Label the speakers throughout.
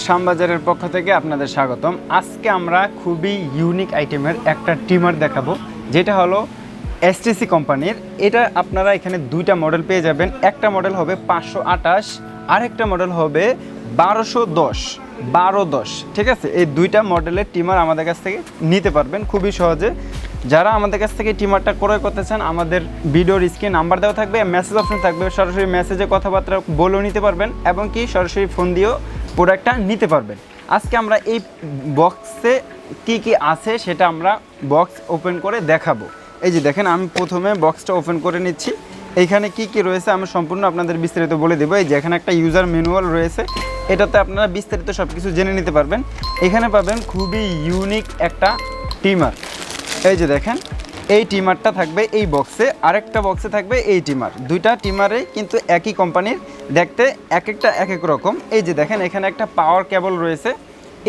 Speaker 1: শ্যামবাজারের পক্ষ থেকে আপনাদের স্বাগতম। আজকে আমরা খুবই ইউনিক আইটেমের একটা ট্রিমার দেখাবো, যেটা হলো এসটিসি কোম্পানির। এটা আপনারা এখানে দুইটা মডেল পেয়ে যাবেন। একটা মডেল হবে 528, আরেকটা মডেল হবে 1210। ঠিক আছে, এই দুইটা মডেলের ট্রিমার আমাদের কাছ থেকে নিতে পারবেন খুবই সহজে। যারা আমাদের কাছ থেকে ট্রিমারটা ক্রয় করতে চান, আমাদের ভিডিওর স্ক্রিনে নাম্বার দেওয়া থাকবে, মেসেজ অপশন থাকবে, সরাসরি মেসেজে কথাবার্তা বলেও নিতে পারবেন এবং কি সরাসরি ফোন দিয়েও প্রোডাক্টটা নিতে পারবেন। আজকে আমরা এই বক্সে কি আছে সেটা আমরা বক্স ওপেন করে দেখাবো। এই যে দেখেন, আমি প্রথমে বক্সটা ওপেন করে নিচ্ছি। এইখানে কি রয়েছে আমি সম্পূর্ণ আপনাদের বিস্তারিত বলে দেবো। এই যে এখানে একটা ইউজার ম্যানুয়াল রয়েছে, এটাতে আপনারা বিস্তারিত সব কিছু জেনে নিতে পারবেন। এখানে পাবেন খুবই ইউনিক একটা ট্রিমার। এই যে দেখেন, এই ট্রিমারটা থাকবে এই বক্সে, আরেকটা বক্সে থাকবে এই ট্রিমার। দুইটা ট্রিমারে কিন্তু একই কোম্পানির, দেখতে এক এক রকম। এই যে দেখেন, এখানে একটা পাওয়ার কেবল রয়েছে।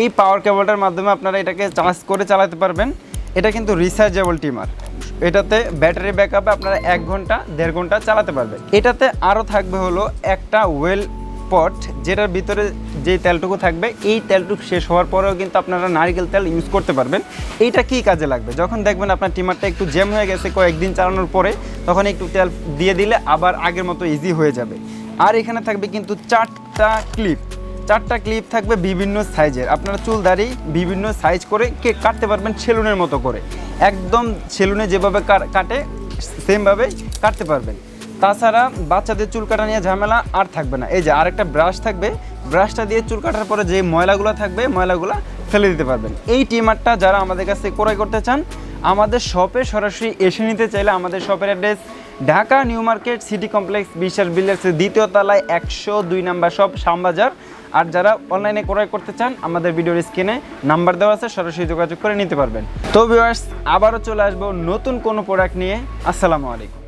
Speaker 1: এই পাওয়ার কেবলটার মাধ্যমে আপনারা এটাকে চার্জ করে চালাতে পারবেন। এটা কিন্তু রিচার্জেবল ট্রিমার। এটাতে ব্যাটারি ব্যাকআপে আপনারা 1 ঘন্টা 1.5 ঘন্টা চালাতে পারবেন। এটাতে আরও থাকবে হলো একটা ওয়েল পট, যেটার ভিতরে যে তেলটুকু থাকবে, এই তেলটুকু শেষ হওয়ার পরেও কিন্তু আপনারা নারকেল তেল ইউজ করতে পারবেন। এইটা কি কাজে লাগবে, যখন দেখবেন আপনার ট্রিমারটা একটু জ্যাম হয়ে গেছে কয়েকদিন চালানোর পরে, তখন একটু তেল দিয়ে দিলে আবার আগের মতো ইজি হয়ে যাবে। আর এখানে থাকবে কিন্তু 4টা ক্লিপ থাকবে বিভিন্ন সাইজের। আপনারা চুল দাড়ি বিভিন্ন সাইজ করে কাটতে পারবেন সেলুনের মতো করে, একদম সেলুনে যেভাবে কাটে সেমভাবে কাটতে পারবেন। তাছাড়া বাচ্চাদের চুল কাটা নিয়ে ঝামেলা আর থাকবে না। এই যে আরেকটা ব্রাশ থাকবে, ব্রাশটা দিয়ে চুল কাটার পরে যে ময়লাগুলো থাকবে, ময়লাগুলো ফেলে দিতে পারবেন। এই ট্রিমারটা যারা আমাদের কাছে ক্রয় করতে চান, আমাদের শপে সরাসরি এসে নিতে চাইলে আমাদের শপের address Dhaka new market city complex বিশ্বাস বিল্ডার্সের 2য় তলায় 102 নাম্বার শপ, শ্যামবাজার। আর যারা অনলাইনে ক্রয় করতে চান, আমাদের ভিডিওর স্ক্রিনে নাম্বার দেওয়া আছে, সরাসরি যোগাযোগ করে নিতে পারবেন। তো ভিউয়ার্স, আবারও চলে আসবো নতুন কোনো প্রোডাক্ট নিয়ে। আসসালামু আলাইকুম।